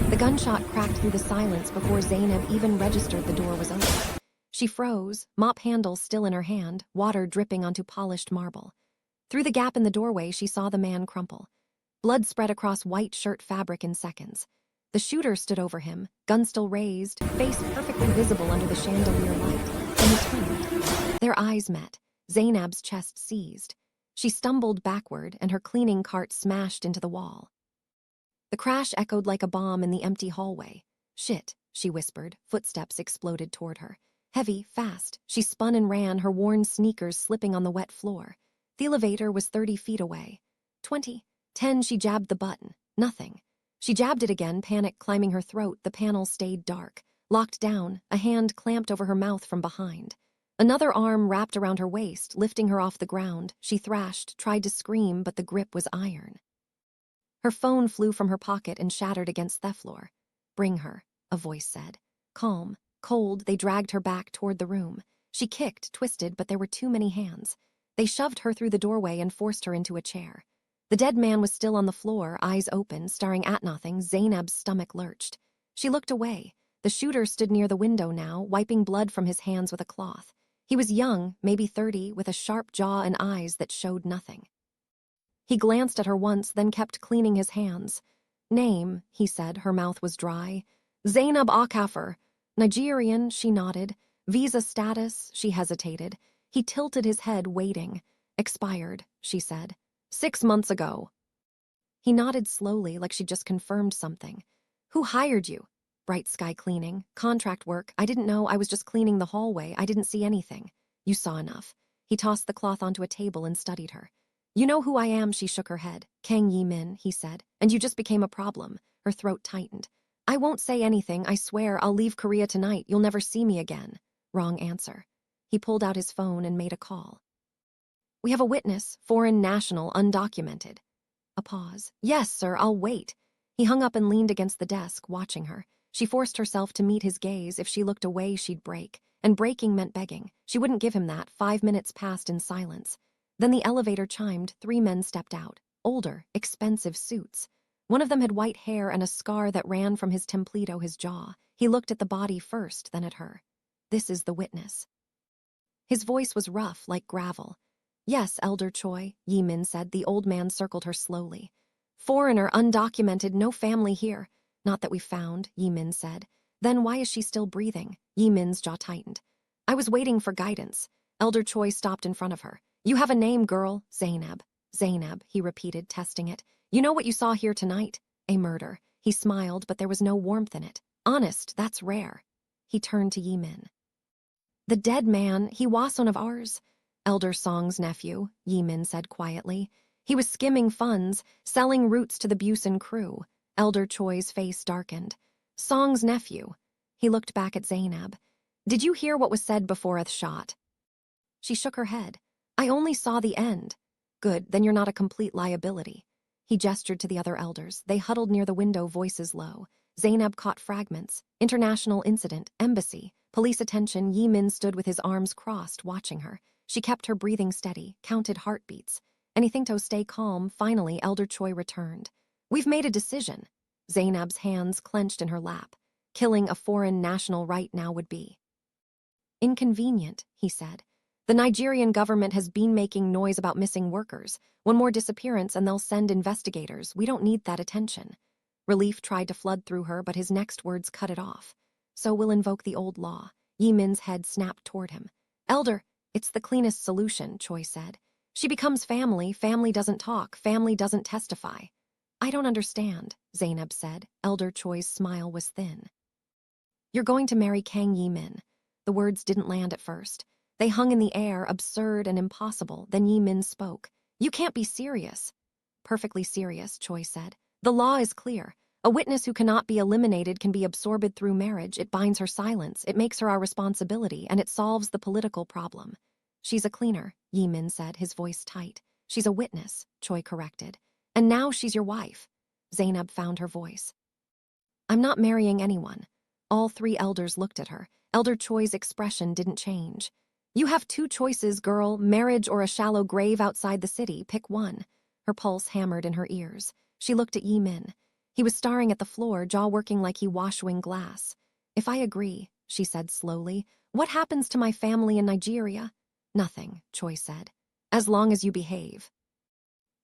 The gunshot cracked through the silence before Zainab even registered the door was open. She froze, mop handle still in her hand, water dripping onto polished marble. Through the gap in the doorway, she saw the man crumple. Blood spread across white shirt fabric in seconds. The shooter stood over him, gun still raised, face perfectly visible under the chandelier light. Then he turned. Their eyes met. Zainab's chest seized. She stumbled backward, and her cleaning cart smashed into the wall. The crash echoed like a bomb in the empty hallway. "Shit," she whispered. Footsteps exploded toward her. Heavy, fast, she spun and ran, her worn sneakers slipping on the wet floor. The elevator was 30 feet away. 20, 10, she jabbed the button. Nothing. She jabbed it again, panic climbing her throat. The panel stayed dark. Locked down, a hand clamped over her mouth from behind. Another arm wrapped around her waist, lifting her off the ground. She thrashed, tried to scream, but the grip was iron. Her phone flew from her pocket and shattered against the floor. "Bring her," a voice said. Calm, cold, they dragged her back toward the room. She kicked, twisted, but there were too many hands. They shoved her through the doorway and forced her into a chair. The dead man was still on the floor, eyes open, staring at nothing. Zainab's stomach lurched. She looked away. The shooter stood near the window now, wiping blood from his hands with a cloth. He was young, maybe 30, with a sharp jaw and eyes that showed nothing. He glanced at her once, then kept cleaning his hands. "Name," he said, her mouth was dry. "Zainab Okafor." "Nigerian," she nodded. "Visa status," she hesitated. He tilted his head, waiting. "Expired," she said. 6 months ago." He nodded slowly, like she'd just confirmed something. "Who hired you?" "Bright Sky Cleaning. Contract work. I didn't know. I was just cleaning the hallway. I didn't see anything." "You saw enough." He tossed the cloth onto a table and studied her. "You know who I am," she shook her head. "Kang Yi-min," he said. "And you just became a problem." Her throat tightened. "I won't say anything, I swear. I'll leave Korea tonight. You'll never see me again." Wrong answer. He pulled out his phone and made a call. "We have a witness, foreign national, undocumented." A pause. "Yes, sir, I'll wait." He hung up and leaned against the desk, watching her. She forced herself to meet his gaze. If she looked away, she'd break. And breaking meant begging. She wouldn't give him that. 5 minutes passed in silence. Then the elevator chimed. 3 men stepped out. Older, expensive suits. One of them had white hair and a scar that ran from his templito, his jaw. He looked at the body first, then at her. "This is the witness." His voice was rough, like gravel. "Yes, Elder Choi," Yi-min said. The old man circled her slowly. "Foreigner, undocumented, no family here." "Not that we found," Yi-min said. "Then why is she still breathing?" Yi-min's jaw tightened. "I was waiting for guidance." Elder Choi stopped in front of her. "You have a name, girl." "Zainab." "Zainab," he repeated, testing it. "You know what you saw here tonight?" "A murder." He smiled, but there was no warmth in it. "Honest, that's rare." He turned to Yi-min. "The dead man, he was one of ours." "Elder Song's nephew," Yi-min said quietly. "He was skimming funds, selling routes to the Busan crew." Elder Choi's face darkened. "Song's nephew." He looked back at Zainab. "Did you hear what was said before a shot?" She shook her head. "I only saw the end." "Good, then you're not a complete liability." He gestured to the other elders. They huddled near the window, voices low. Zainab caught fragments. International incident, embassy, police attention. Yi-min stood with his arms crossed, watching her. She kept her breathing steady, counted heartbeats. Anything to stay calm. Finally, Elder Choi returned. "We've made a decision." Zainab's hands clenched in her lap. "Killing a foreign national right now would be inconvenient," he said. "The Nigerian government has been making noise about missing workers. One more disappearance and they'll send investigators. We don't need that attention." Relief tried to flood through her, but his next words cut it off. "So we'll invoke the old law." Yi-min's head snapped toward him. "Elder, it's the cleanest solution," Choi said. "She becomes family. Family doesn't talk. Family doesn't testify." "I don't understand," Zainab said. Elder Choi's smile was thin. "You're going to marry Kang Yi-min." The words didn't land at first. They hung in the air, absurd and impossible. Then Yi-min spoke. "You can't be serious." "Perfectly serious," Choi said. "The law is clear. A witness who cannot be eliminated can be absorbed through marriage. It binds her silence, it makes her our responsibility, and it solves the political problem." "She's a cleaner," Yi-min said, his voice tight. "She's a witness," Choi corrected. "And now she's your wife." Zainab found her voice. "I'm not marrying anyone." All 3 elders looked at her. Elder Choi's expression didn't change. "You have 2 choices, girl, marriage or a shallow grave outside the city. Pick one." Her pulse hammered in her ears. She looked at Yi-min. He was staring at the floor, jaw working like he washing glass. "If I agree," she said slowly, "what happens to my family in Nigeria?" "Nothing," Choi said. "As long as you behave."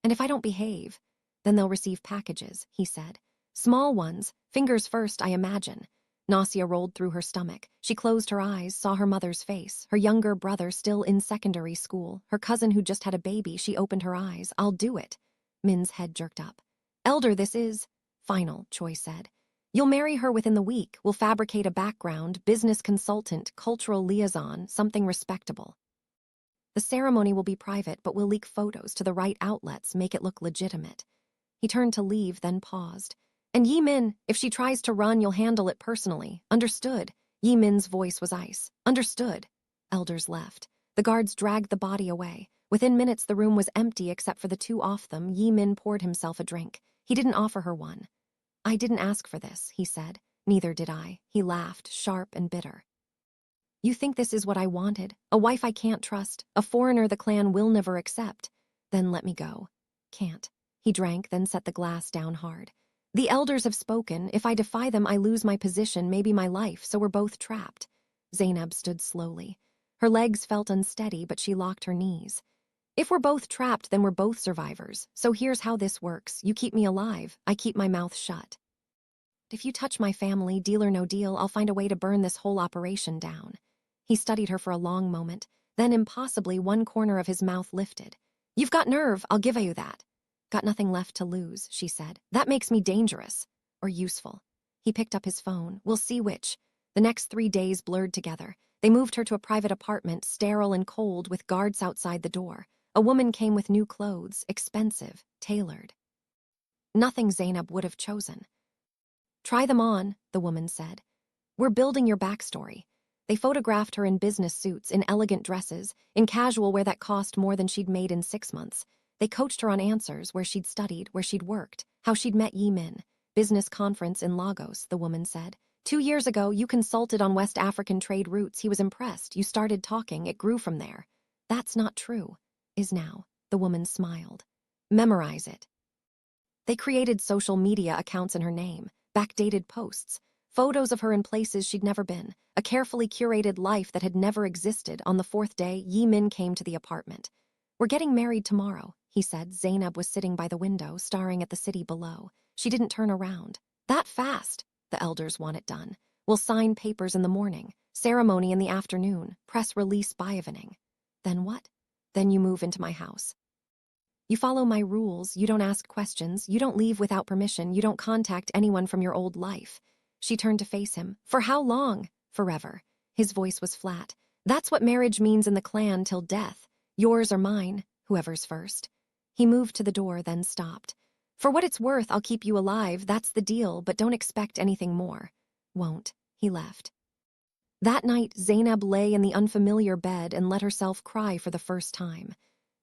"And if I don't behave?" "Then they'll receive packages," he said. "Small ones, fingers first, I imagine." Nausea rolled through her stomach. She closed her eyes, saw her mother's face, her younger brother still in secondary school, her cousin who just had a baby. She opened her eyes. "I'll do it." Min's head jerked up. "Elder, this is final," Choi said. "You'll marry her within the week. We'll fabricate a background, business consultant, cultural liaison, something respectable. The ceremony will be private, but we'll leak photos to the right outlets, make it look legitimate." He turned to leave, then paused. "And Yi Min, if she tries to run, you'll handle it personally. Understood?" Yi Min's voice was ice. "Understood." Elders left. The guards dragged the body away. Within minutes, the room was empty except for the two off them. Yi Min poured himself a drink. He didn't offer her one. "I didn't ask for this," he said. "Neither did I." He laughed, sharp and bitter. "You think this is what I wanted? A wife I can't trust, a foreigner the clan will never accept. Then let me go." "Can't." He drank, then set the glass down hard. "The elders have spoken. If I defy them, I lose my position, maybe my life, so we're both trapped." Zainab stood slowly. Her legs felt unsteady, but she locked her knees. "If we're both trapped, then we're both survivors. So here's how this works. You keep me alive, I keep my mouth shut. If you touch my family, deal or no deal, I'll find a way to burn this whole operation down." He studied her for a long moment, then impossibly one corner of his mouth lifted. "You've got nerve, I'll give you that." "Got nothing left to lose," she said. "That makes me dangerous. Or useful." He picked up his phone. "We'll see which." The next 3 days blurred together. They moved her to a private apartment, sterile and cold, with guards outside the door. A woman came with new clothes, expensive, tailored. Nothing Zainab would have chosen. "Try them on," the woman said. "We're building your backstory." They photographed her in business suits, in elegant dresses, in casual wear that cost more than she'd made in 6 months. They coached her on answers, where she'd studied, where she'd worked, how she'd met Yi Min. "Business conference in Lagos," the woman said. 2 years ago, you consulted on West African trade routes. He was impressed. You started talking. It grew from there." "That's not true." "Is now." The woman smiled. "Memorize it." They created social media accounts in her name, backdated posts, photos of her in places she'd never been, a carefully curated life that had never existed. On the 4th day, Yi Min came to the apartment. "We're getting married tomorrow," he said. Zainab was sitting by the window, staring at the city below. She didn't turn around. "That fast?" "The elders want it done. We'll sign papers in the morning, ceremony in the afternoon, press release by evening." "Then what?" "Then you move into my house. You follow my rules, you don't ask questions, you don't leave without permission, you don't contact anyone from your old life." She turned to face him. "For how long?" "Forever." His voice was flat. "That's what marriage means in the clan, till death. Yours or mine, whoever's first." He moved to the door, then stopped. "For what it's worth, I'll keep you alive, that's the deal, but don't expect anything more." "Won't." He left. That night, Zainab lay in the unfamiliar bed and let herself cry for the first time.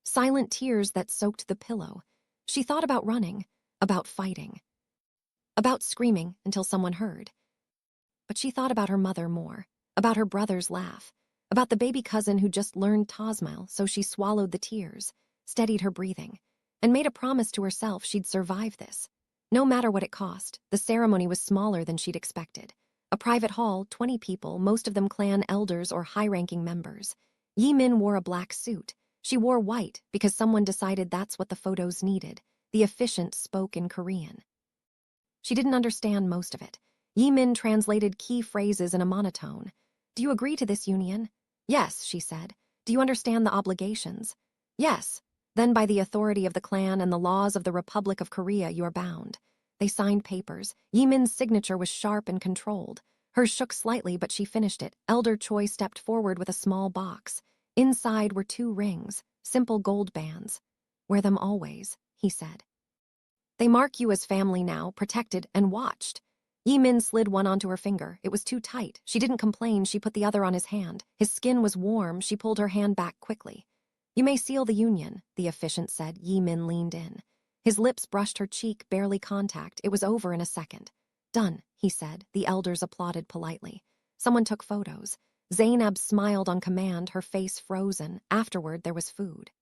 Silent tears that soaked the pillow. She thought about running, about fighting, about screaming until someone heard. But she thought about her mother more, about her brother's laugh, about the baby cousin who just learned Tasmile, so she swallowed the tears, steadied her breathing, and made a promise to herself she'd survive this. No matter what it cost. The ceremony was smaller than she'd expected. A private hall, 20 people, most of them clan elders or high-ranking members. Yi Min wore a black suit. She wore white because someone decided that's what the photos needed. The officiant spoke in Korean. She didn't understand most of it. Yi Min translated key phrases in a monotone. "Do you agree to this union?" "Yes," she said. "Do you understand the obligations?" "Yes." "Then by the authority of the clan and the laws of the Republic of Korea, you're bound." They signed papers. Yi Min's signature was sharp and controlled. Hers shook slightly, but she finished it. Elder Choi stepped forward with a small box. Inside were 2 rings, simple gold bands. "Wear them always," he said. "They mark you as family now, protected and watched." Yi Min slid one onto her finger. It was too tight. She didn't complain. She put the other on his hand. His skin was warm. She pulled her hand back quickly. "You may seal the union," the officiant said. Yi Min leaned in. His lips brushed her cheek, barely contact. It was over in a second. "Done," he said. The elders applauded politely. Someone took photos. Zainab smiled on command, her face frozen. Afterward, there was food.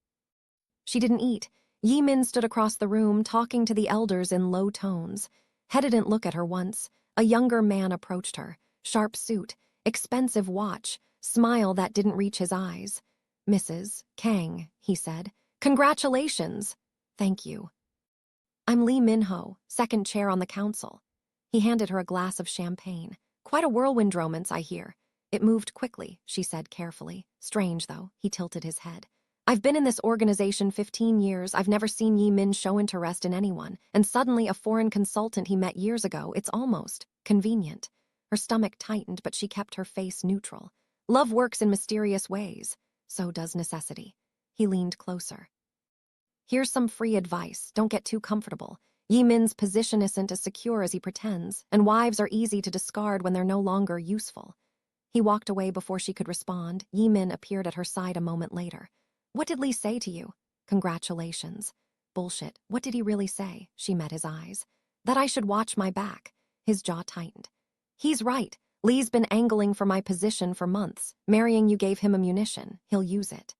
She didn't eat. Yi Min stood across the room, talking to the elders in low tones. He didn't look at her once. A younger man approached her. Sharp suit, expensive watch, smile that didn't reach his eyes. "Mrs. Kang," he said. "Congratulations." "Thank you." "I'm Lee Min-ho, second chair on the council." He handed her a glass of champagne. "Quite a whirlwind romance, I hear." "It moved quickly," she said carefully. "Strange, though." He tilted his head. "I've been in this organization 15 years. I've never seen Yi Min show interest in anyone. And suddenly a foreign consultant he met years ago. It's almost convenient." Her stomach tightened, but she kept her face neutral. "Love works in mysterious ways. So does necessity." He leaned closer. "Here's some free advice. Don't get too comfortable. Yi Min's position isn't as secure as he pretends, and wives are easy to discard when they're no longer useful." He walked away before she could respond. Yi Min appeared at her side a moment later. "What did Lee say to you?" "Congratulations." "Bullshit. What did he really say?" She met his eyes. "That I should watch my back." His jaw tightened. "He's right. Lee's been angling for my position for months. Marrying you gave him ammunition. He'll use it."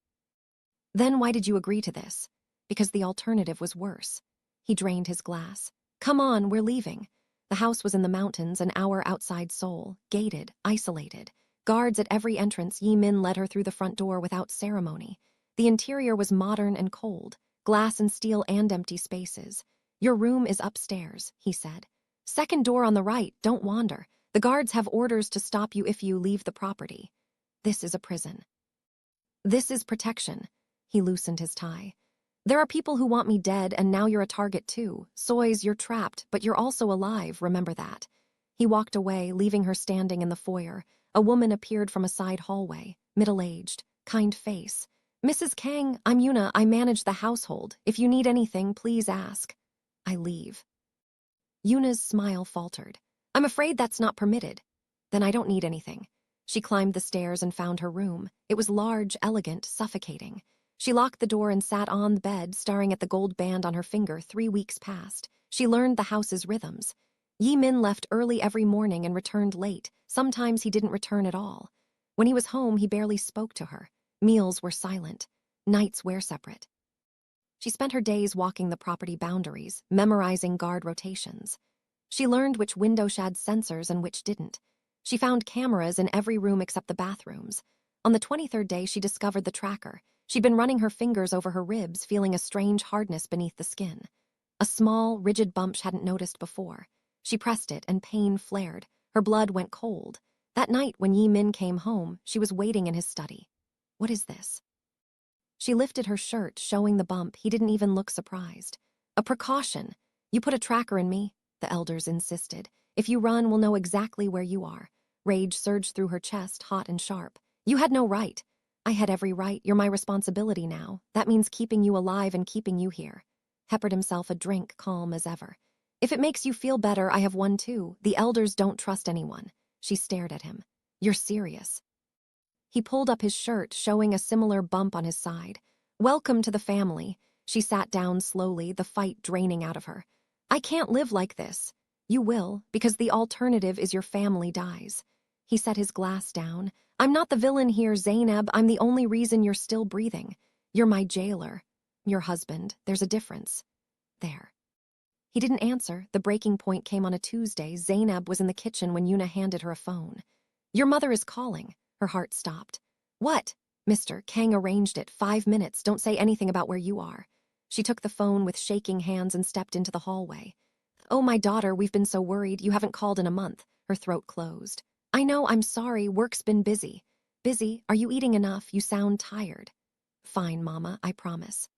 "Then why did you agree to this?" "Because the alternative was worse." He drained his glass. "Come on, we're leaving." The house was in the mountains, an hour outside Seoul, gated, isolated. Guards at every entrance. Yi Min led her through the front door without ceremony. The interior was modern and cold, glass and steel and empty spaces. "Your room is upstairs," he said. "Second door on the right, don't wander. The guards have orders to stop you if you leave the property." "This is a prison." "This is protection." He loosened his tie. "There are people who want me dead, and now you're a target too. Soys, you're trapped, but you're also alive, remember that." He walked away, leaving her standing in the foyer. A woman appeared from a side hallway, middle-aged, kind face. "Mrs. Kang, I'm Yuna. I manage the household. If you need anything, please ask." "I leave." Yuna's smile faltered. "I'm afraid that's not permitted." "Then I don't need anything." She climbed the stairs and found her room. It was large, elegant, suffocating. She locked the door and sat on the bed, staring at the gold band on her finger. 3 weeks passed. She learned the house's rhythms. Yi Min left early every morning and returned late. Sometimes he didn't return at all. When he was home, he barely spoke to her. Meals were silent. Nights were separate. She spent her days walking the property boundaries, memorizing guard rotations. She learned which windows had sensors and which didn't. She found cameras in every room except the bathrooms. On the 23rd day, she discovered the tracker. She'd been running her fingers over her ribs, feeling a strange hardness beneath the skin. A small, rigid bump she hadn't noticed before. She pressed it, and pain flared. Her blood went cold. That night, when Yi Min came home, she was waiting in his study. "What is this?" She lifted her shirt, showing the bump. He didn't even look surprised. "A precaution. You put a tracker in me," the elders insisted. "If you run, we'll know exactly where you are." Rage surged through her chest, hot and sharp. "You had no right." "I had every right. You're my responsibility now. That means keeping you alive and keeping you here." Peppered himself a drink, calm as ever. "If it makes you feel better, I have one too. The elders don't trust anyone." She stared at him. "You're serious." He pulled up his shirt, showing a similar bump on his side. "Welcome to the family." She sat down slowly, the fight draining out of her. "I can't live like this." "You will, because the alternative is your family dies." He set his glass down. "I'm not the villain here, Zainab. I'm the only reason you're still breathing. You're my jailer. Your husband. There's a difference." "There." He didn't answer. The breaking point came on a Tuesday. Zainab was in the kitchen when Yuna handed her a phone. "Your mother is calling." Her heart stopped. "What?" "Mr. Kang arranged it. 5 minutes. Don't say anything about where you are." She took the phone with shaking hands and stepped into the hallway. "Oh, my daughter, we've been so worried. You haven't called in a month." Her throat closed. "I know, I'm sorry. Work's been busy." "Busy? Are you eating enough? You sound tired." "Fine, Mama, I promise."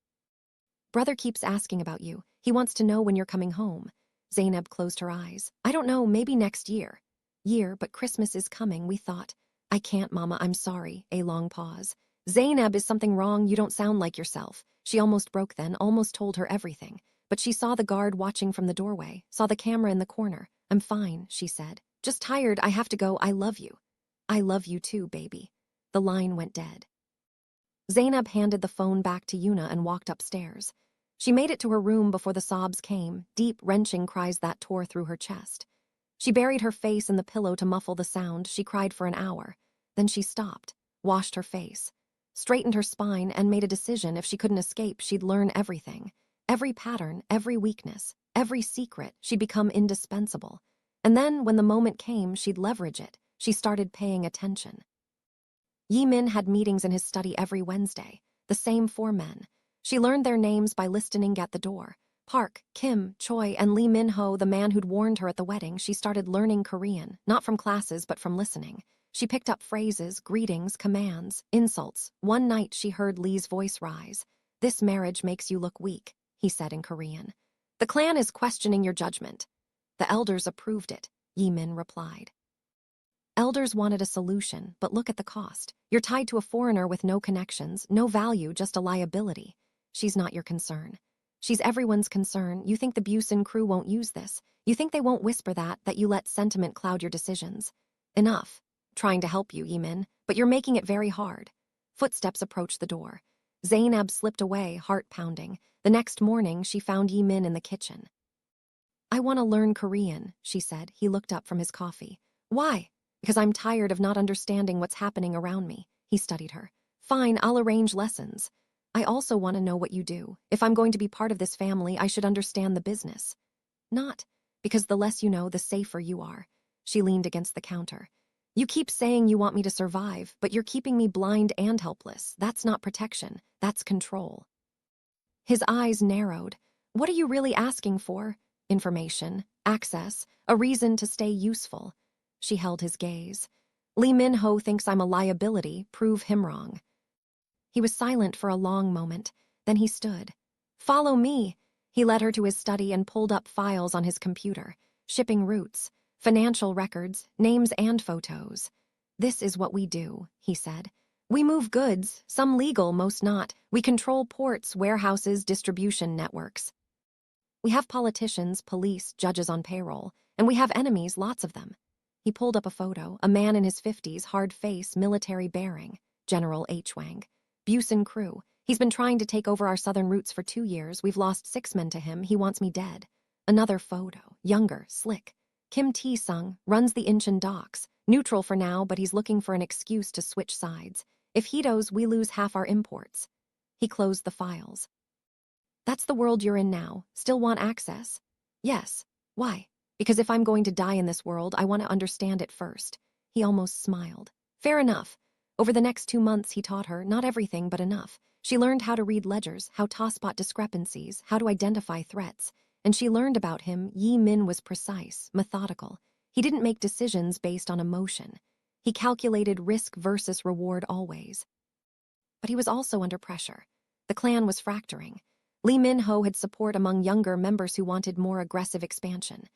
"Brother keeps asking about you. He wants to know when you're coming home." Zainab closed her eyes. "I don't know, maybe next year." "Year, but Christmas is coming, we thought." "I can't, Mama, I'm sorry." A long pause. "Zainab, is something wrong? You don't sound like yourself." She almost broke then, almost told her everything. But she saw the guard watching from the doorway, saw the camera in the corner. "I'm fine," she said. "Just tired, I have to go. I love you." "I love you too, baby." The line went dead. Zainab handed the phone back to Yuna and walked upstairs. She made it to her room before the sobs came, deep, wrenching cries that tore through her chest. She buried her face in the pillow to muffle the sound. She cried for an hour. Then she stopped, washed her face, straightened her spine, and made a decision. If she couldn't escape, she'd learn everything. Every pattern, every weakness. Every secret, she'd become indispensable. And then, when the moment came, she'd leverage it. She started paying attention. Yi Min had meetings in his study every Wednesday, the same 4 men. She learned their names by listening at the door. Park, Kim, Choi, and Lee Min-ho, the man who'd warned her at the wedding. She started learning Korean, not from classes but from listening. She picked up phrases, greetings, commands, insults. One night she heard Lee's voice rise. "This marriage makes you look weak," he said in Korean. "The clan is questioning your judgment." "The elders approved it," Yi Min replied. Elders wanted a solution, but look at the cost. You're tied to a foreigner with no connections, no value, just a liability. She's not your concern. She's everyone's concern. You think the Busan crew won't use this. You think they won't whisper that you let sentiment cloud your decisions. Enough. Trying to help you, Yi Min, but you're making it very hard. Footsteps approached the door. Zainab slipped away, heart pounding. The next morning, she found Yi Min in the kitchen. "I want to learn Korean," she said. He looked up from his coffee. "Why?" "Because I'm tired of not understanding what's happening around me." He studied her. "Fine, I'll arrange lessons. I also want to know what you do. If I'm going to be part of this family, I should understand the business." "Not. Because the less you know, the safer you are." She leaned against the counter. "You keep saying you want me to survive, but you're keeping me blind and helpless. That's not protection. That's control." His eyes narrowed. "What are you really asking for?" "Information, access, a reason to stay useful." She held his gaze. "Lee Min-ho thinks I'm a liability. Prove him wrong." He was silent for a long moment. Then he stood. "Follow me." He led her to his study and pulled up files on his computer. Shipping routes, financial records, names and photos. "This is what we do," he said. "We move goods, some legal, most not. We control ports, warehouses, distribution networks. We have politicians, police, judges on payroll, and we have enemies, lots of them." He pulled up a photo, a man in his 50s, hard face, military bearing. General H. Wang. "Busan crew. He's been trying to take over our southern routes for 2 years. We've lost 6 men to him. He wants me dead." Another photo, younger, slick. Kim Tae-sung, runs the Incheon docks. Neutral for now, but he's looking for an excuse to switch sides. "If he does, we lose half our imports." He closed the files. "That's the world you're in now. Still want access?" "Yes." "Why?" "Because if I'm going to die in this world, I want to understand it first." He almost smiled. "Fair enough." Over the next 2 months, he taught her, not everything, but enough. She learned how to read ledgers, how to spot discrepancies, how to identify threats. And she learned about him. Yi Min was precise, methodical. He didn't make decisions based on emotion. He calculated risk versus reward always. But he was also under pressure. The clan was fracturing. Lee Min-ho had support among younger members who wanted more aggressive expansion.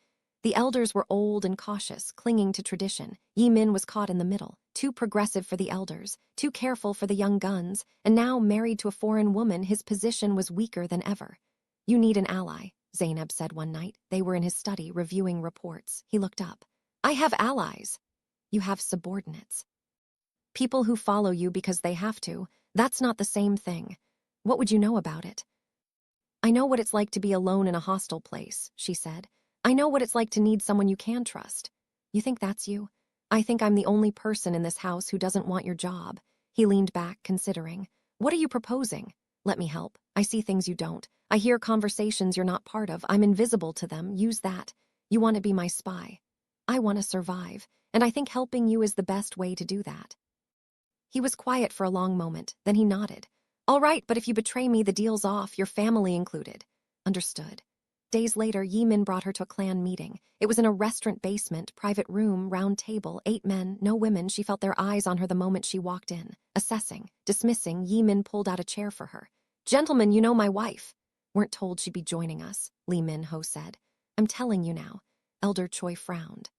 The elders were old and cautious, clinging to tradition. Yi Min was caught in the middle, too progressive for the elders, too careful for the young guns, and now married to a foreign woman, his position was weaker than ever. "You need an ally," Zainab said one night. They were in his study, reviewing reports. He looked up. "I have allies." "You have subordinates. People who follow you because they have to. That's not the same thing." "What would you know about it?" "I know what it's like to be alone in a hostile place," she said. "I know what it's like to need someone you can trust." "You think that's you?" "I think I'm the only person in this house who doesn't want your job." He leaned back, considering. "What are you proposing?" "Let me help. I see things you don't. I hear conversations you're not part of. I'm invisible to them. Use that. You want to be my spy. I want to survive, and I think helping you is the best way to do that." He was quiet for a long moment, then he nodded. "All right, but if you betray me, the deal's off, your family included." "Understood." Days later, Yi Min brought her to a clan meeting. It was in a restaurant basement, private room, round table, 8 men, no women. She felt their eyes on her the moment she walked in. Assessing, dismissing, Yi Min pulled out a chair for her. "Gentlemen, you know my wife." "Weren't told she'd be joining us," Lee Min-ho said. "I'm telling you now." Elder Choi frowned.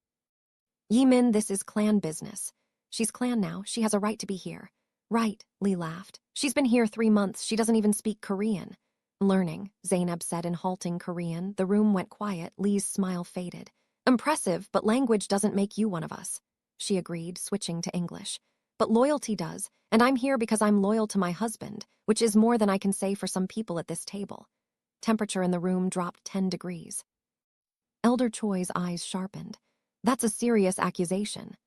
"Yi Min, this is clan business." "She's clan now. She has a right to be here." "Right," Lee laughed. "She's been here 3 months. She doesn't even speak Korean." "Learning," Zainab said in halting Korean. The room went quiet. Lee's smile faded. "Impressive, but language doesn't make you one of us." She agreed, switching to English. "But loyalty does, and I'm here because I'm loyal to my husband, which is more than I can say for some people at this table." Temperature in the room dropped 10 degrees. Elder Choi's eyes sharpened. "That's a serious accusation."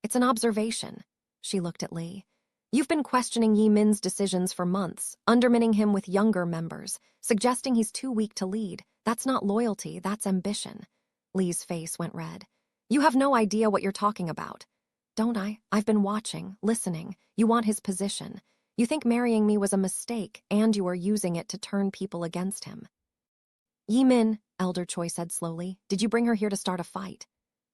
"It's an observation." She looked at Lee. "You've been questioning Yi Min's decisions for months, undermining him with younger members, suggesting he's too weak to lead. That's not loyalty, that's ambition. Lee's face went red. You have no idea what you're talking about. Don't I? I've been watching, listening. You want his position. You think marrying me was a mistake, and you are using it to turn people against him. Yi-min, Elder Choi said slowly, did you bring her here to start a fight?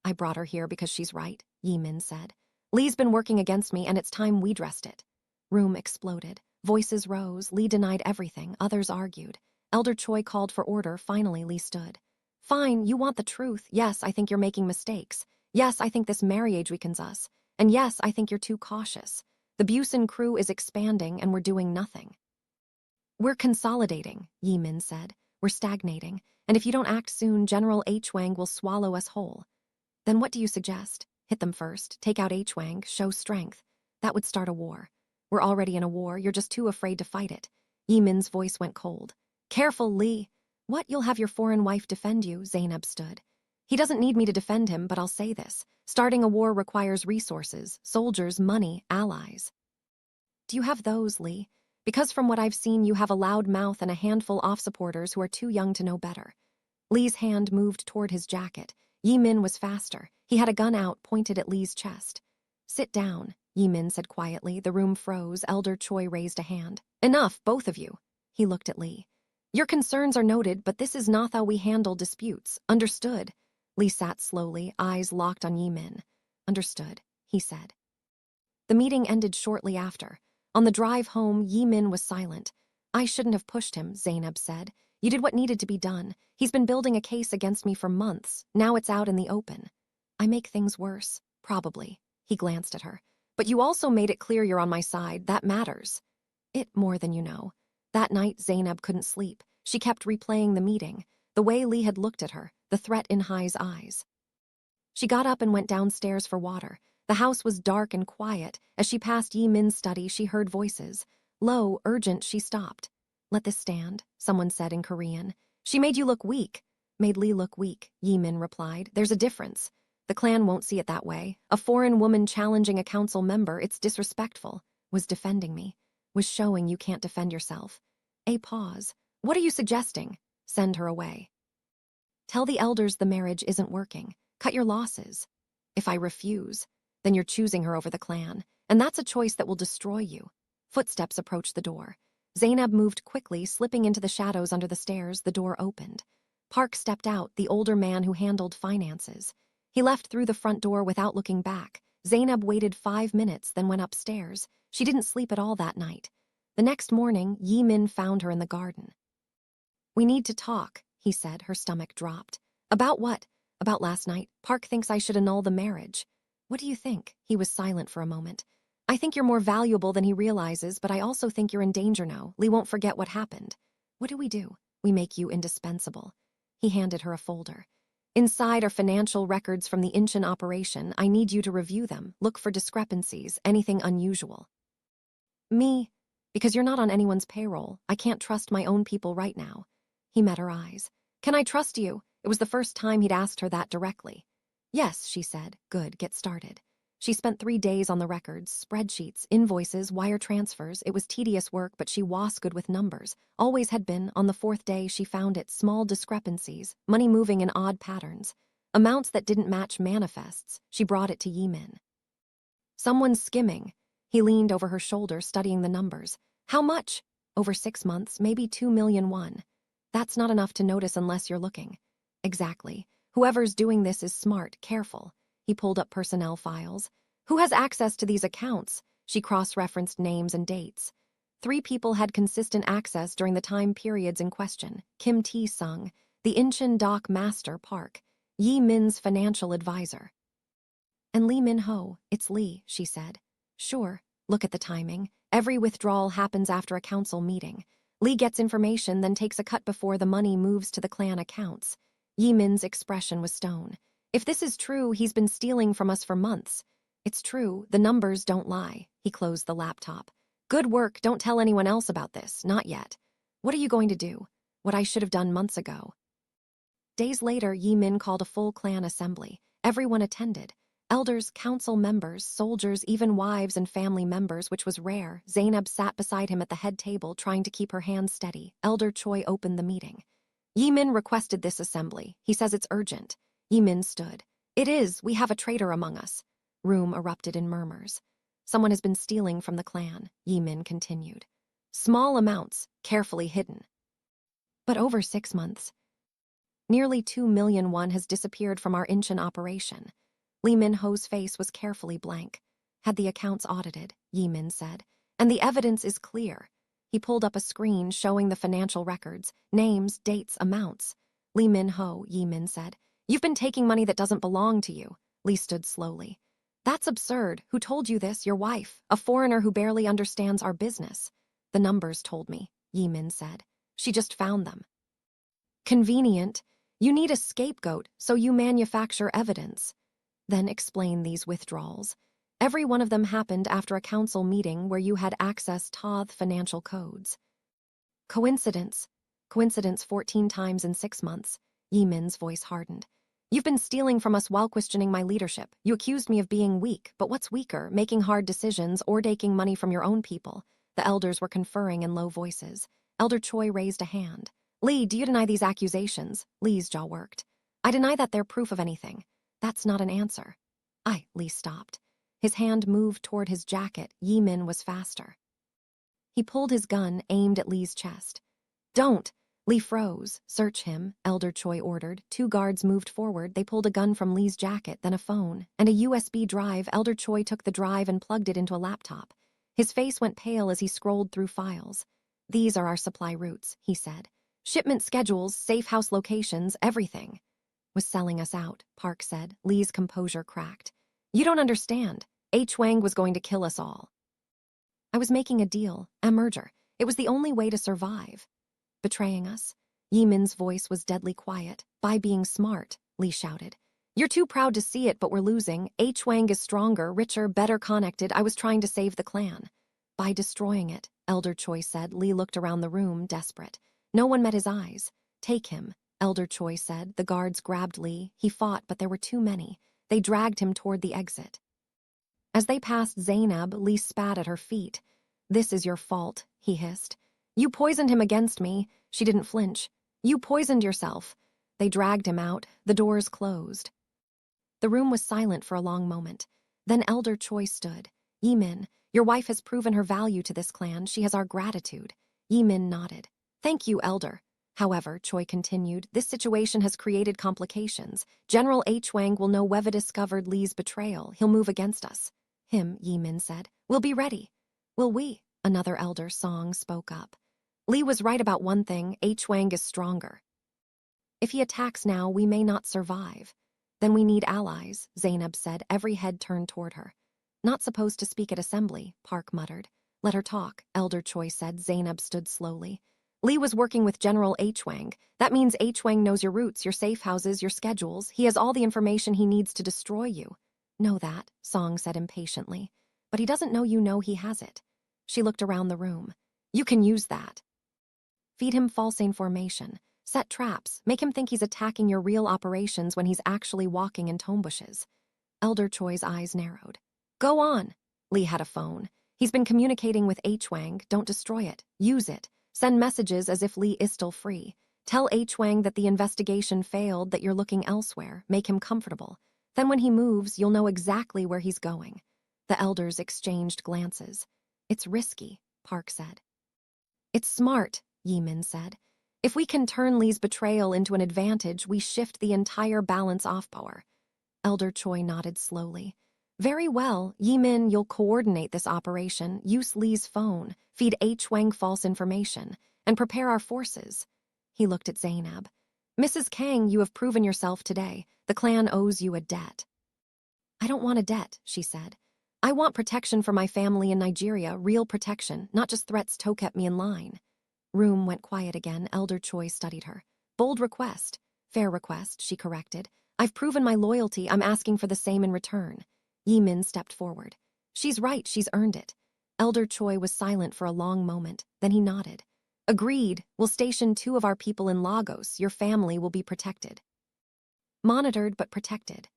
I brought her here because she's right, Yi-min said. Lee's been working against me, and it's time we dressed it. Room exploded. Voices rose. Lee denied everything. Others argued. Elder Choi called for order. Finally, Lee stood. Fine, you want the truth. Yes, I think you're making mistakes. Yes, I think this marriage weakens us. And yes, I think you're too cautious. The Busan crew is expanding, and we're doing nothing. We're consolidating, Yi-min said. We're stagnating. And if you don't act soon, General H-Wang will swallow us whole. Then what do you suggest? Hit them first, take out H-Wang, show strength. That would start a war. We're already in a war, you're just too afraid to fight it. Yi-min's voice went cold. Careful, Lee. What, you'll have your foreign wife defend you? Zainab stood. He doesn't need me to defend him, but I'll say this. Starting a war requires resources, soldiers, money, allies. Do you have those, Lee? Because from what I've seen, you have a loud mouth and a handful of supporters who are too young to know better. Lee's hand moved toward his jacket. Yi-min was faster. He had a gun out, pointed at Lee's chest. Sit down, Yi-min said quietly. The room froze. Elder Choi raised a hand. Enough, both of you. He looked at Lee. Your concerns are noted, but this is not how we handle disputes. Understood? Lee sat slowly, eyes locked on Yi-min. Understood, he said. The meeting ended shortly after. On the drive home, Yi-min was silent. I shouldn't have pushed him, Zainab said. You did what needed to be done. He's been building a case against me for months. Now it's out in the open. I make things worse. Probably. He glanced at her. But you also made it clear you're on my side. That matters. It more than you know. That night, Zainab couldn't sleep. She kept replaying the meeting, the way Lee had looked at her, the threat in Hai's eyes. She got up and went downstairs for water. The house was dark and quiet. As she passed Yi-min's study, she heard voices. Low, urgent, she stopped. Let this stand, someone said in Korean. She made you look weak. Made Lee look weak, Yi-min replied. There's a difference. The clan won't see it that way. A foreign woman challenging a council member, it's disrespectful. Was defending me. Was showing you can't defend yourself. A pause. What are you suggesting? Send her away. Tell the elders the marriage isn't working. Cut your losses. If I refuse, then you're choosing her over the clan, and that's a choice that will destroy you. Footsteps approached the door. Zainab moved quickly, slipping into the shadows under the stairs. The door opened. Park stepped out, the older man who handled finances. He left through the front door without looking back. Zainab waited 5 minutes, then went upstairs. She didn't sleep at all that night. The next morning, Yi-min found her in the garden. We need to talk, he said. Her stomach dropped. About what? About last night. Park thinks I should annul the marriage. What do you think? He was silent for a moment. I think you're more valuable than he realizes, but I also think you're in danger now. Lee won't forget what happened. What do? We make you indispensable. He handed her a folder. Inside are financial records from the Incheon operation. I need you to review them. Look for discrepancies, anything unusual. Me? Because you're not on anyone's payroll. I can't trust my own people right now. He met her eyes. Can I trust you? It was the first time he'd asked her that directly. Yes, she said. Good, get started. She spent 3 days on the records, spreadsheets, invoices, wire transfers. It was tedious work, but she was good with numbers. Always had been. On the 4th day, she found it. Small discrepancies, money moving in odd patterns. Amounts that didn't match manifests. She brought it to Yi-min. Someone's skimming. He leaned over her shoulder, studying the numbers. How much? Over 6 months, maybe 2 million won. That's not enough to notice unless you're looking. Exactly. Whoever's doing this is smart, careful. He pulled up personnel files. Who has access to these accounts? She cross-referenced names and dates. 3 people had consistent access during the time periods in question. Kim Tae-sung, the Incheon dock master, Park, Yi-min's financial advisor. And Lee Min-ho, it's Lee, she said. Sure, look at the timing. Every withdrawal happens after a council meeting. Lee gets information, then takes a cut before the money moves to the clan accounts. Yi-min's expression was stone. If this is true, he's been stealing from us for months. It's true, the numbers don't lie. He closed the laptop. Good work, don't tell anyone else about this, not yet. What are you going to do? What I should have done months ago. Days later, Yi-min called a full clan assembly. Everyone attended. Elders, council members, soldiers, even wives and family members, which was rare. Zainab sat beside him at the head table, trying to keep her hands steady. Elder Choi opened the meeting. Yi-min requested this assembly. He says it's urgent. Yi-min stood. It is. We have a traitor among us. Room erupted in murmurs. Someone has been stealing from the clan, Yi-min continued. Small amounts, carefully hidden. But over 6 months. Nearly 2 million won has disappeared from our Incheon operation. Lee Min-ho's face was carefully blank. Had the accounts audited, Yi-min said. And the evidence is clear. He pulled up a screen showing the financial records, names, dates, amounts. Lee Min-ho, Yi-min said. You've been taking money that doesn't belong to you. Lee stood slowly. That's absurd. Who told you this? Your wife, a foreigner who barely understands our business. The numbers told me, Yi-min said. She just found them. Convenient. You need a scapegoat, so you manufacture evidence. Then explain these withdrawals. Every one of them happened after a council meeting where you had access to the financial codes. Coincidence. Coincidence 14 times in 6 months. Yi-min's voice hardened. You've been stealing from us while questioning my leadership. You accused me of being weak, but what's weaker, making hard decisions or taking money from your own people? The elders were conferring in low voices. Elder Choi raised a hand. Lee, do you deny these accusations? Lee's jaw worked. I deny that they're proof of anything. That's not an answer. Lee stopped. His hand moved toward his jacket. Yi-min was faster. He pulled his gun, aimed at Lee's chest. Don't! Lee froze. Search him, Elder Choi ordered. 2 guards moved forward. They pulled a gun from Lee's jacket, then a phone, and a USB drive. Elder Choi took the drive and plugged it into a laptop. His face went pale as he scrolled through files. These are our supply routes, he said. Shipment schedules, safe house locations, everything. Was selling us out, Park said. Lee's composure cracked. You don't understand. H. Wang was going to kill us all. I was making a deal, a merger. It was the only way to survive. Betraying us? Yi-min's voice was deadly quiet. By being smart, Lee shouted. You're too proud to see it, but we're losing. H. Wang is stronger, richer, better connected. I was trying to save the clan. By destroying it, Elder Choi said. Lee looked around the room, desperate. No one met his eyes. Take him, Elder Choi said. The guards grabbed Lee. He fought, but there were too many. They dragged him toward the exit. As they passed Zainab, Lee spat at her feet. This is your fault, he hissed. You poisoned him against me. She didn't flinch. You poisoned yourself. They dragged him out. The doors closed. The room was silent for a long moment. Then Elder Choi stood. Yi-min, your wife has proven her value to this clan. She has our gratitude. Yi-min nodded. Thank you, Elder. However, Choi continued, this situation has created complications. General H. Wang will know we've discovered Lee's betrayal. He'll move against us. Him, Yi-min said. We'll be ready. Will we? Another elder, Song, spoke up. Lee was right about one thing. H. Wang is stronger. If he attacks now, we may not survive. Then we need allies, Zainab said. Every head turned toward her. Not supposed to speak at assembly, Park muttered. Let her talk, Elder Choi said. Zainab stood slowly. Lee was working with General H. Wang. That means H. Wang knows your routes, your safe houses, your schedules. He has all the information he needs to destroy you. Know that, Song said impatiently. But he doesn't know you know he has it. She looked around the room. You can use that. Feed him false information. Set traps. Make him think he's attacking your real operations when he's actually walking in tomb bushes. Elder Choi's eyes narrowed. Go on. Lee had a phone. He's been communicating with H. Wang. Don't destroy it. Use it. Send messages as if Lee is still free. Tell H. Wang that the investigation failed, that you're looking elsewhere. Make him comfortable. Then when he moves, you'll know exactly where he's going. The elders exchanged glances. It's risky, Park said. It's smart, Yi-min said. If we can turn Lee's betrayal into an advantage, we shift the entire balance off power. Elder Choi nodded slowly. Very well, Yi-min, you'll coordinate this operation, use Lee's phone, feed H. Wang false information, and prepare our forces. He looked at Zainab. Mrs. Kang, you have proven yourself today. The clan owes you a debt. I don't want a debt, she said. I want protection for my family in Nigeria, real protection, not just threats to keep me in line. Room went quiet again. Elder Choi studied her. Bold request. Fair request, she corrected. I've proven my loyalty. I'm asking for the same in return. Yi-min stepped forward. She's right, she's earned it. Elder Choi was silent for a long moment, then he nodded. Agreed, we'll station 2 of our people in Lagos. Your family will be protected. Monitored but protected.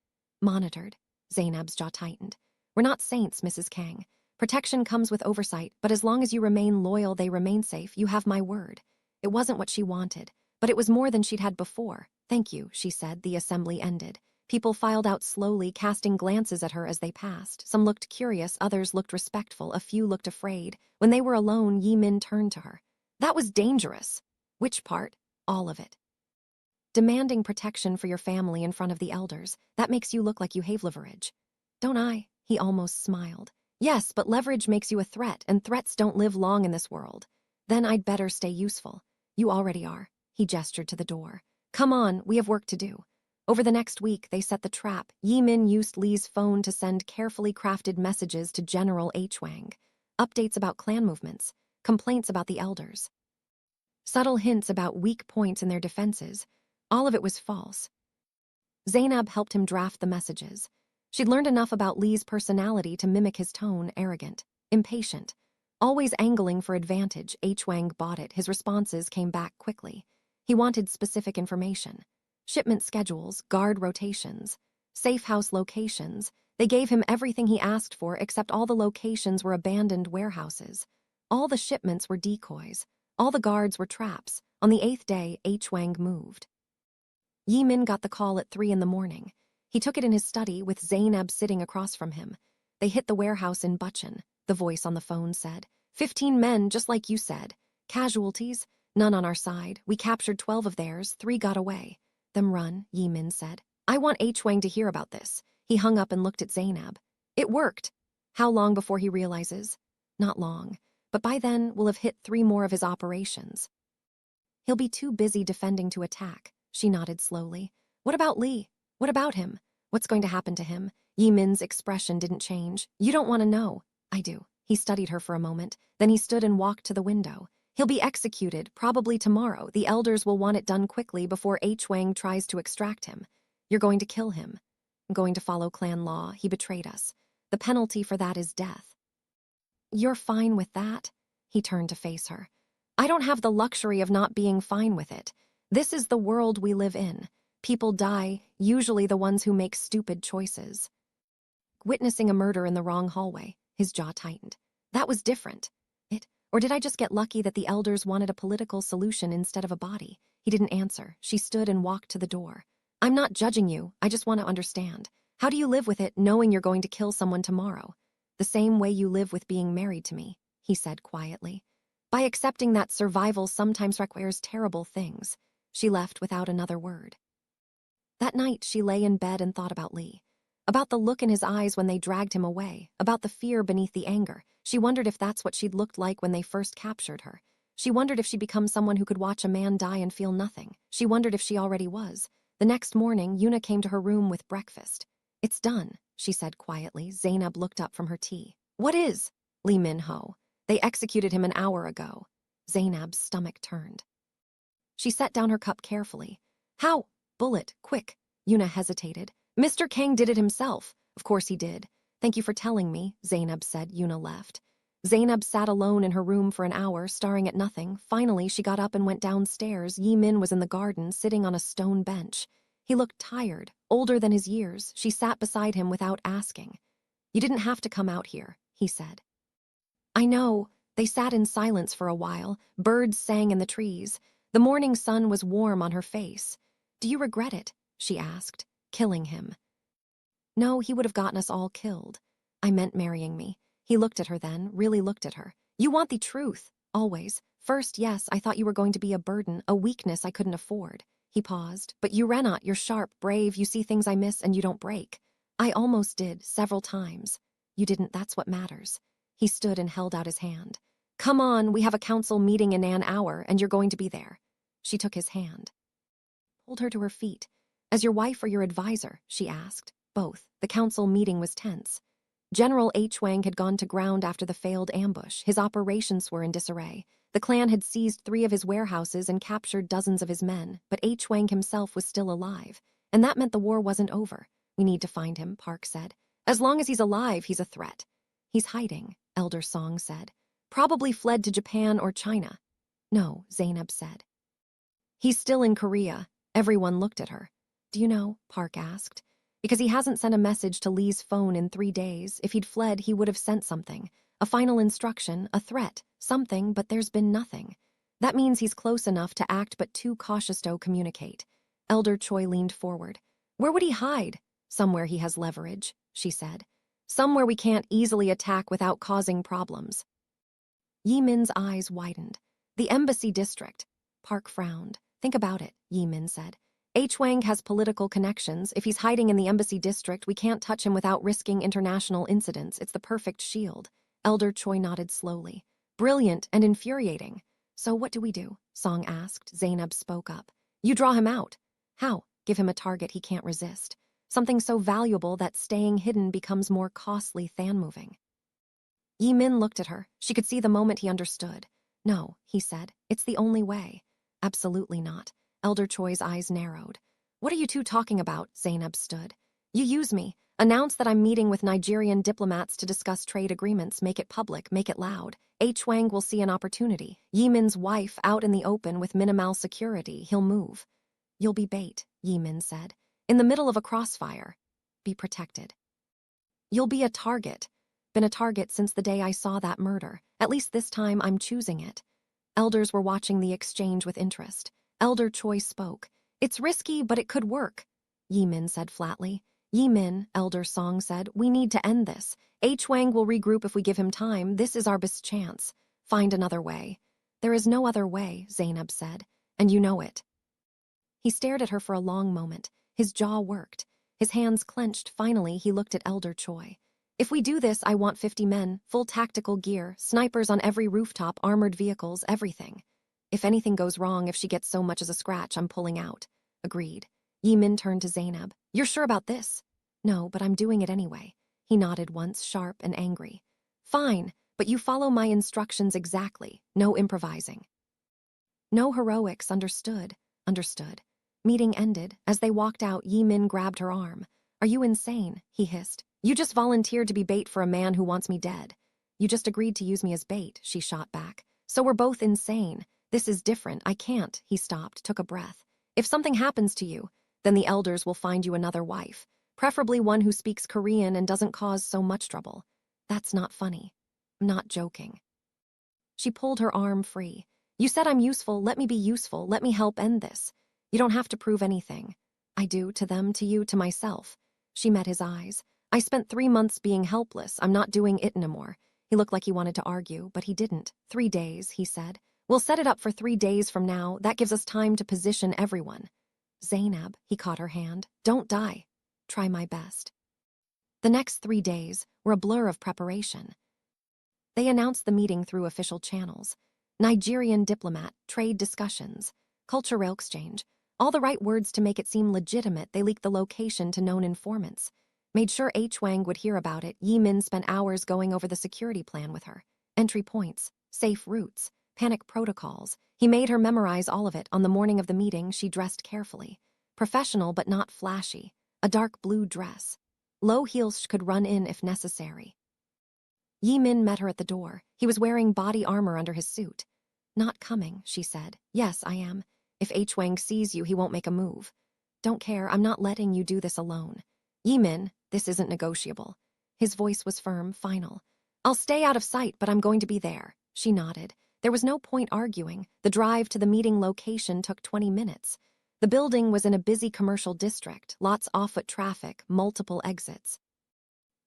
Monitored. Zainab's jaw tightened. We're not saints, Mrs. Kang. Protection comes with oversight, but as long as you remain loyal, they remain safe. You have my word. It wasn't what she wanted, But it was more than she'd had before. "Thank you," she said. The assembly ended. People filed out slowly, casting glances at her as they passed. Some looked curious, others looked respectful, a few looked afraid. When they were alone, Yi Min turned to her. "That was dangerous." "Which part?" "All of it. Demanding protection for your family in front of the elders. That makes you look like you have leverage." "Don't I?" He almost smiled. "Yes, but leverage makes you a threat, and threats don't live long in this world. Then I'd better stay useful." "You already are." He gestured to the door. "Come on, we have work to do." Over the next week, they set the trap. Yi Min used Li's phone to send carefully crafted messages to General H. Wang. Updates about clan movements, complaints about the elders, subtle hints about weak points in their defenses. All of it was false. Zainab helped him draft the messages. She'd learned enough about Li's personality to mimic his tone, arrogant, impatient, always angling for advantage. H. Wang bought it. His responses came back quickly. He wanted specific information. Shipment schedules, guard rotations, safe house locations. They gave him everything he asked for, except all the locations were abandoned warehouses. All the shipments were decoys. All the guards were traps. On the 8th day, H. Wang moved. Yi Min got the call at 3 a.m. He took it in his study with Zainab sitting across from him. "They hit the warehouse in Buchan," the voice on the phone said. 15 men, just like you said. Casualties? None on our side. We captured 12 of theirs, 3 got away." "Them run," Yi Min said. "I want H. Wang to hear about this." He hung up and looked at Zainab. "It worked." "How long before he realizes?" "Not long. But by then, we'll have hit 3 more of his operations. He'll be too busy defending to attack." She nodded slowly. "What about Li? What about him? What's going to happen to him?" Yi Min's expression didn't change. "You don't want to know." "I do." He studied her for a moment. Then he stood and walked to the window. "He'll be executed, probably tomorrow. The elders will want it done quickly before H. Wang tries to extract him. You're going to kill him." "I'm going to follow clan law. He betrayed us. The penalty for that is death." "You're fine with that?" He turned to face her. "I don't have the luxury of not being fine with it. This is the world we live in. People die, usually the ones who make stupid choices." Witnessing a murder in the wrong hallway, his jaw tightened. "That was different. Or did I just get lucky that the elders wanted a political solution instead of a body?" He didn't answer. She stood and walked to the door. "I'm not judging you. I just want to understand. How do you live with it, knowing you're going to kill someone tomorrow?" "The same way you live with being married to me," he said quietly. "By accepting that survival sometimes requires terrible things." She left without another word. That night, she lay in bed and thought about Li. About the look in his eyes when they dragged him away, about the fear beneath the anger. She wondered if that's what she'd looked like when they first captured her. She wondered if she'd become someone who could watch a man die and feel nothing. She wondered if she already was. The next morning, Yuna came to her room with breakfast. "It's done," she said quietly. Zainab looked up from her tea. "What is?" "Li Min-ho. They executed him an hour ago." Zainab's stomach turned. She set down her cup carefully. "How?" "Bullet, quick." Yuna hesitated. "Mr. Kang did it himself." "Of course he did. Thank you for telling me," Zainab said. Yuna left. Zainab sat alone in her room for an hour, staring at nothing. Finally, she got up and went downstairs. Yi Min was in the garden, sitting on a stone bench. He looked tired, older than his years. She sat beside him without asking. "You didn't have to come out here," he said. "I know." They sat in silence for a while. Birds sang in the trees. The morning sun was warm on her face. "Do you regret it?" she asked. "Killing him?" "No, he would have gotten us all killed." "I meant marrying me." He looked at her then, really looked at her. "You want the truth, always. First, yes, I thought you were going to be a burden, a weakness I couldn't afford." He paused. "But you ran out. You're sharp, brave, you see things I miss and you don't break." "I almost did, several times." "You didn't, that's what matters." He stood and held out his hand. "Come on, we have a council meeting in an hour and you're going to be there." She took his hand. Pulled her to her feet. "As your wife or your advisor?" she asked. "Both." The council meeting was tense. General H. Wang had gone to ground after the failed ambush. His operations were in disarray. The clan had seized 3 of his warehouses and captured dozens of his men, but H. Wang himself was still alive. And that meant the war wasn't over. "We need to find him," Park said. "As long as he's alive, he's a threat." "He's hiding," Elder Song said. "Probably fled to Japan or China." "No," Zainab said. "He's still in Korea." Everyone looked at her. "Do you know?" Park asked. "Because he hasn't sent a message to Li's phone in 3 days. If he'd fled, he would have sent something. A final instruction, a threat, something, but there's been nothing." That means he's close enough to act but too cautious to communicate. Elder Choi leaned forward. Where would he hide? Somewhere he has leverage, she said. Somewhere we can't easily attack without causing problems. Yi Min's eyes widened. The embassy district. Park frowned. Think about it, Yi Min said. H. Wang has political connections. If he's hiding in the embassy district, we can't touch him without risking international incidents. It's the perfect shield. Elder Choi nodded slowly. Brilliant and infuriating. So what do we do? Song asked. Zainab spoke up. You draw him out. How? Give him a target he can't resist. Something so valuable that staying hidden becomes more costly than moving. Yi Min looked at her. She could see the moment he understood. No, he said. It's the only way. Absolutely not. Elder Choi's eyes narrowed. What are you two talking about? Zainab stood. You use me. Announce that I'm meeting with Nigerian diplomats to discuss trade agreements. Make it public. Make it loud. H. Wang will see an opportunity. Yi Min's wife out in the open with minimal security. He'll move. You'll be bait, Yi Min said. In the middle of a crossfire. Be protected. You'll be a target. Been a target since the day I saw that murder. At least this time I'm choosing it. Elders were watching the exchange with interest. Elder Choi spoke. It's risky, but it could work. Yi Min said flatly. Yi Min, Elder Song said, we need to end this. H. Wang will regroup if we give him time. This is our best chance. Find another way. There is no other way, Zainab said, and you know it. He stared at her for a long moment. His jaw worked. His hands clenched. Finally, he looked at Elder Choi. If we do this, I want 50 men, full tactical gear, snipers on every rooftop, armored vehicles, everything. If anything goes wrong, if she gets so much as a scratch, I'm pulling out. Agreed. Yi Min turned to Zainab. You're sure about this? No, but I'm doing it anyway. He nodded once, sharp and angry. Fine, but you follow my instructions exactly. No improvising. No heroics, understood. Understood. Meeting ended. As they walked out, Yi Min grabbed her arm. Are you insane? He hissed. You just volunteered to be bait for a man who wants me dead. You just agreed to use me as bait, she shot back. So we're both insane. This is different. I can't. He stopped, took a breath. If something happens to you, then the elders will find you another wife, preferably one who speaks Korean and doesn't cause so much trouble. That's not funny. I'm not joking. She pulled her arm free. You said I'm useful. Let me be useful. Let me help end this. You don't have to prove anything. I do, to them, to you, to myself. She met his eyes. I spent 3 months being helpless. I'm not doing it anymore. He looked like he wanted to argue, but he didn't. 3 days, he said. We'll set it up for 3 days from now. That gives us time to position everyone. Zainab, he caught her hand. Don't die. Try my best. The next 3 days were a blur of preparation. They announced the meeting through official channels. Nigerian diplomat, trade discussions, cultural exchange. All the right words to make it seem legitimate. They leaked the location to known informants. Made sure H. Wang would hear about it. Yi Min spent hours going over the security plan with her. Entry points, safe routes, panic protocols. He made her memorize all of it. On the morning of the meeting, she dressed carefully. Professional but not flashy. A dark blue dress. Low heels could run in if necessary. Yi Min met her at the door. He was wearing body armor under his suit. Not coming, she said. Yes, I am. If H. Wang sees you, he won't make a move. Don't care, I'm not letting you do this alone. Yi Min, this isn't negotiable. His voice was firm, final. I'll stay out of sight, but I'm going to be there. She nodded. There was no point arguing. The drive to the meeting location took 20 minutes. The building was in a busy commercial district, lots off-foot traffic, multiple exits.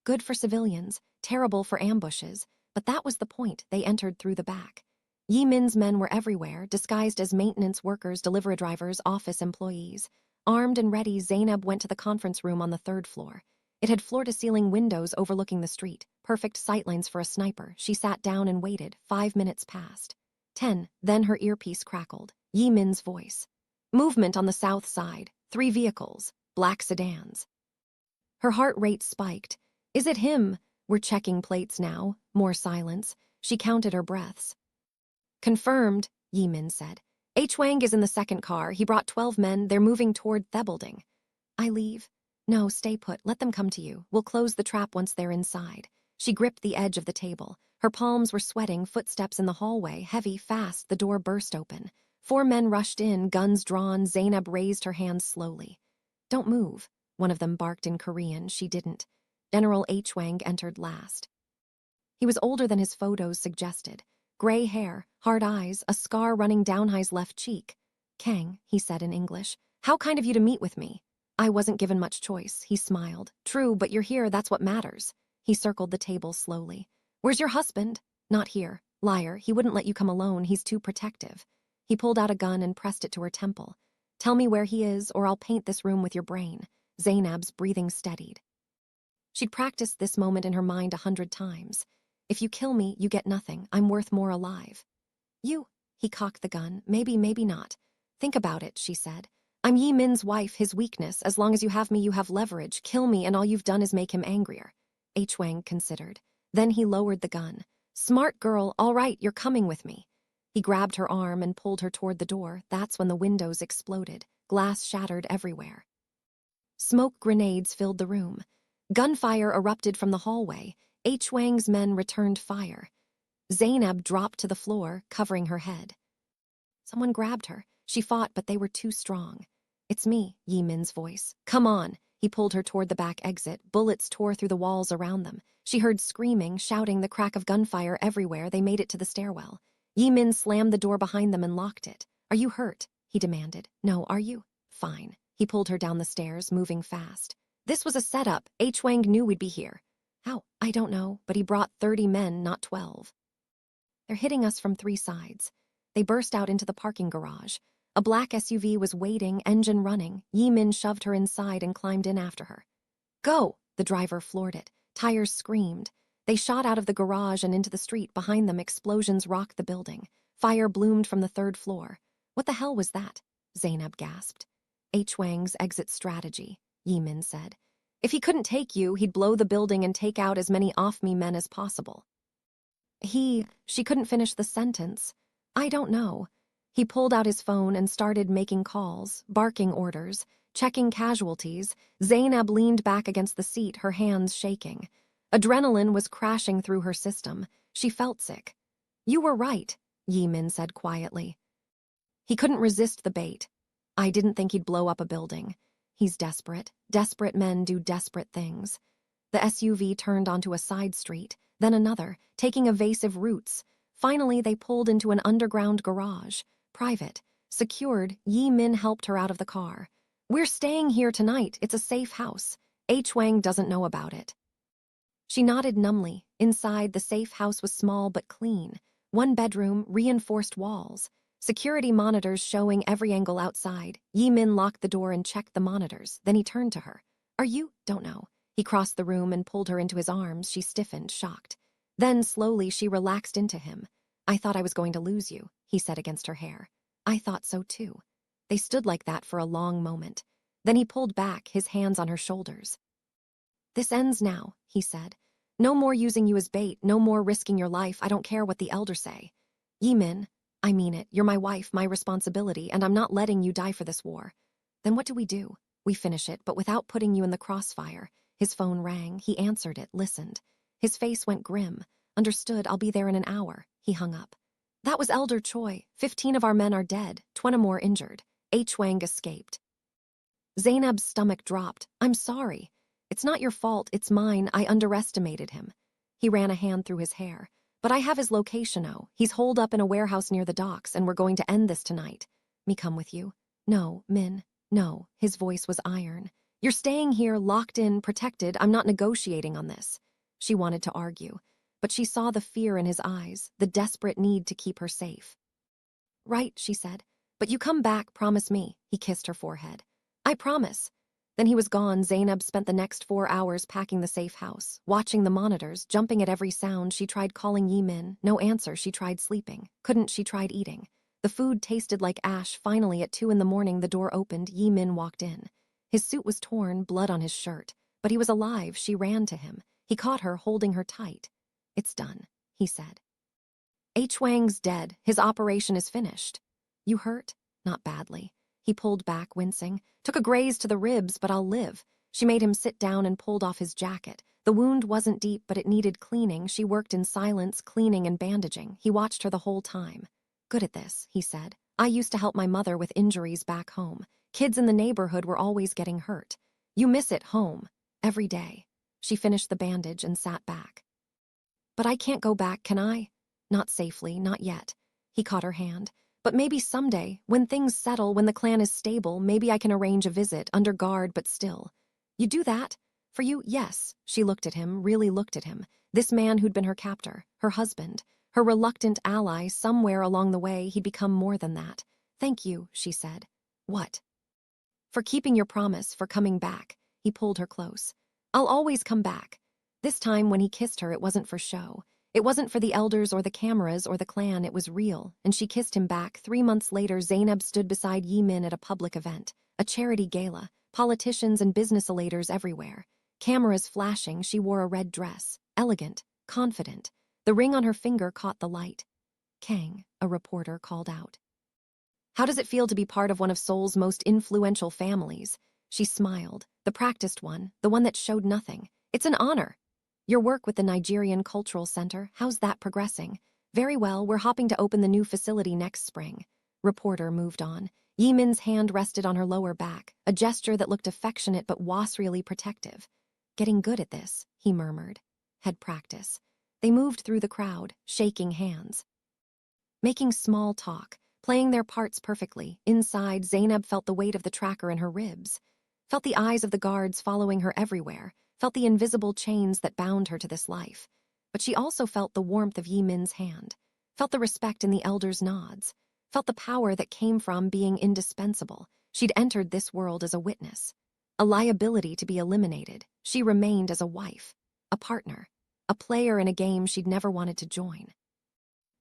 Good for civilians, terrible for ambushes, but that was the point. They entered through the back. Yi Min's men were everywhere, disguised as maintenance workers, delivery drivers, office employees. Armed and ready, Zainab went to the conference room on the 3rd floor. It had floor-to-ceiling windows overlooking the street, perfect sightlines for a sniper. She sat down and waited. 5 minutes passed. 10, then her earpiece crackled. Yi Min's voice. Movement on the south side. 3 vehicles, black sedans. Her heart rate spiked. Is it him? We're checking plates now. More silence. She counted her breaths. Confirmed, Yi Min said. H. Wang is in the 2nd car. He brought 12 men. They're moving toward the building. I leave? No, stay put. Let them come to you. We'll close the trap once they're inside. She gripped the edge of the table. Her palms were sweating, footsteps in the hallway, heavy, fast. The door burst open. 4 men rushed in, guns drawn. Zainab raised her hands slowly. Don't move. One of them barked in Korean. She didn't. General H. Wang entered last. He was older than his photos suggested. Gray hair, hard eyes, a scar running down his left cheek. "Kang," he said in English, "how kind of you to meet with me." "I wasn't given much choice," he smiled. "True, but you're here, that's what matters." He circled the table slowly. "Where's your husband?" "Not here." "Liar, he wouldn't let you come alone, he's too protective." He pulled out a gun and pressed it to her temple. "Tell me where he is, or I'll paint this room with your brain." Zainab's breathing steadied. She'd practiced this moment in her mind 100 times. "If you kill me, you get nothing. I'm worth more alive." "You?" He cocked the gun. "Maybe, maybe not." "Think about it," she said. "I'm Yi Min's wife, his weakness. As long as you have me, you have leverage. Kill me, and all you've done is make him angrier." H. Wang considered. Then he lowered the gun. "Smart girl, all right, you're coming with me." He grabbed her arm and pulled her toward the door. That's when the windows exploded. Glass shattered everywhere. Smoke grenades filled the room. Gunfire erupted from the hallway. H. Wang's men returned fire. Zainab dropped to the floor, covering her head. Someone grabbed her. She fought, but they were too strong. "It's me," Yi Min's voice. "Come on." He pulled her toward the back exit. Bullets tore through the walls around them. She heard screaming, shouting, the crack of gunfire everywhere. They made it to the stairwell. Yi Min slammed the door behind them and locked it. "Are you hurt?" he demanded. "No, are you?" "Fine." He pulled her down the stairs, moving fast. This was a setup. H. Wang knew we'd be here. How? I don't know, but he brought 30 men, not 12. "They're hitting us from 3 sides. They burst out into the parking garage. A black SUV was waiting, engine running. Yi Min shoved her inside and climbed in after her. "Go!" The driver floored it. Tires screamed. They shot out of the garage and into the street. Behind them, explosions rocked the building. Fire bloomed from the 3rd floor. "What the hell was that?" Zainab gasped. "H. Wang's exit strategy," Yi Min said. "If he couldn't take you, he'd blow the building and take out as many off-me men as possible." She couldn't finish the sentence. "I don't know." He pulled out his phone and started making calls, barking orders, checking casualties. Zainab leaned back against the seat, her hands shaking. Adrenaline was crashing through her system. She felt sick. "You were right," Yi Min said quietly. He couldn't resist the bait. "I didn't think he'd blow up a building." He's desperate. Desperate men do desperate things. The SUV turned onto a side street, then another, taking evasive routes. Finally, they pulled into an underground garage. Private. Secured, Yi Min helped her out of the car. "We're staying here tonight. It's a safe house. H. Wang doesn't know about it." She nodded numbly. Inside, the safe house was small but clean. 1 bedroom, reinforced walls. Security monitors showing every angle outside. Yi Min locked the door and checked the monitors. Then he turned to her. "Are you?" "Don't know." He crossed the room and pulled her into his arms. She stiffened, shocked. Then, slowly, she relaxed into him. "I thought I was going to lose you," he said against her hair. "I thought so too." They stood like that for a long moment. Then he pulled back, his hands on her shoulders. "This ends now," he said. "No more using you as bait, no more risking your life. I don't care what the elders say." "Yi Min, I mean it. You're my wife, my responsibility, and I'm not letting you die for this war." "Then what do? We finish it, but without putting you in the crossfire." His phone rang. He answered it, listened. His face went grim. "Understood, I'll be there in an hour." He hung up. "That was Elder Choi. 15 of our men are dead, 20 more injured." H. Wang escaped. Zainab's stomach dropped. "I'm sorry." "It's not your fault, it's mine. I underestimated him." He ran a hand through his hair. "But I have his location. He's holed up in a warehouse near the docks, and we're going to end this tonight." "Me come with you?" "No, Min, no." His voice was iron. "You're staying here, locked in, protected. I'm not negotiating on this." She wanted to argue, but she saw the fear in his eyes, the desperate need to keep her safe. "Right," she said. "But you come back, promise me." He kissed her forehead. "I promise." Then he was gone. Zainab spent the next 4 hours packing the safe house, watching the monitors, jumping at every sound. She tried calling Yi Min. No answer. She tried sleeping. Couldn't. She tried eating. The food tasted like ash. Finally, at 2 in the morning, the door opened. Yi Min walked in. His suit was torn, blood on his shirt. But he was alive. She ran to him. He caught her, holding her tight. "It's done," he said. "H. Wang's dead. His operation is finished." "You hurt?" "Not badly." He pulled back, wincing. "Took a graze to the ribs, but I'll live." She made him sit down and pulled off his jacket. The wound wasn't deep, but it needed cleaning. She worked in silence, cleaning and bandaging. He watched her the whole time. "Good at this," he said. "I used to help my mother with injuries back home. Kids in the neighborhood were always getting hurt. You miss it home. Every day." She finished the bandage and sat back. "But I can't go back, can I?" Not safely, not yet. He caught her hand. But maybe someday, when things settle, when the clan is stable, maybe I can arrange a visit, under guard, but still. You do that? For you, yes. She looked at him, really looked at him. This man who'd been her captor, her husband, her reluctant ally. Somewhere along the way, he'd become more than that. Thank you, she said. What? For keeping your promise, for coming back. He pulled her close. I'll always come back. This time, when he kissed her, it wasn't for show. It wasn't for the elders or the cameras or the clan, it was real, and she kissed him back. 3 months later, Zainab stood beside Yimin at a public event, a charity gala, politicians and business elaters everywhere. Cameras flashing, she wore a red dress, elegant, confident. The ring on her finger caught the light. Kang, a reporter called out. How does it feel to be part of one of Seoul's most influential families? She smiled, the practiced one, the one that showed nothing. It's an honor. Your work with the Nigerian Cultural Center, how's that progressing? Very well, we're hoping to open the new facility next spring. Reporter moved on. Yimin's hand rested on her lower back, a gesture that looked affectionate but was really protective. Getting good at this, he murmured. Had practice. They moved through the crowd, shaking hands. Making small talk, playing their parts perfectly. Inside, Zainab felt the weight of the tracker in her ribs. Felt the eyes of the guards following her everywhere. Felt the invisible chains that bound her to this life. But she also felt the warmth of Yimin's hand, felt the respect in the elders' nods, felt the power that came from being indispensable. She'd entered this world as a witness, a liability to be eliminated. She remained as a wife, a partner, a player in a game she'd never wanted to join.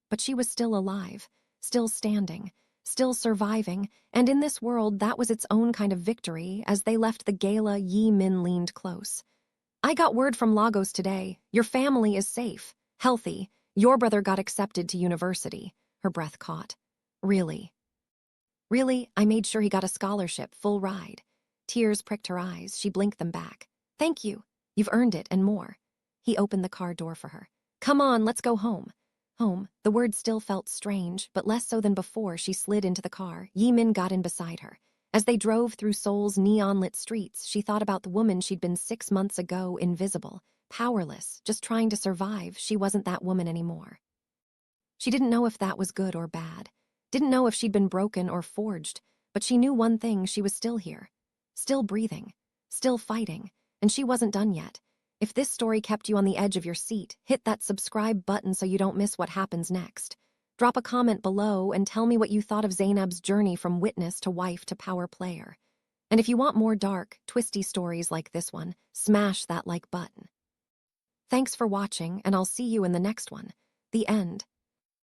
But she was still alive, still standing, still surviving, and in this world that was its own kind of victory. As they left the gala, Yimin leaned close. I got word from Lagos today. Your family is safe, healthy. Your brother got accepted to university. Her breath caught. Really? Really, I made sure he got a scholarship, full ride. Tears pricked her eyes. She blinked them back. Thank you. You've earned it and more. He opened the car door for her. Come on, let's go home. Home. The word still felt strange, but less so than before. She slid into the car. Yimin got in beside her. As they drove through Seoul's neon-lit streets, she thought about the woman she'd been 6 months ago, invisible, powerless, just trying to survive. She wasn't that woman anymore. She didn't know if that was good or bad. Didn't know if she'd been broken or forged, but she knew one thing: she was still here, still breathing, still fighting, and she wasn't done yet. If this story kept you on the edge of your seat, hit that subscribe button so you don't miss what happens next. Drop a comment below and tell me what you thought of Zainab's journey from witness to wife to power player. And if you want more dark, twisty stories like this one, smash that like button. Thanks for watching, and I'll see you in the next one. The end.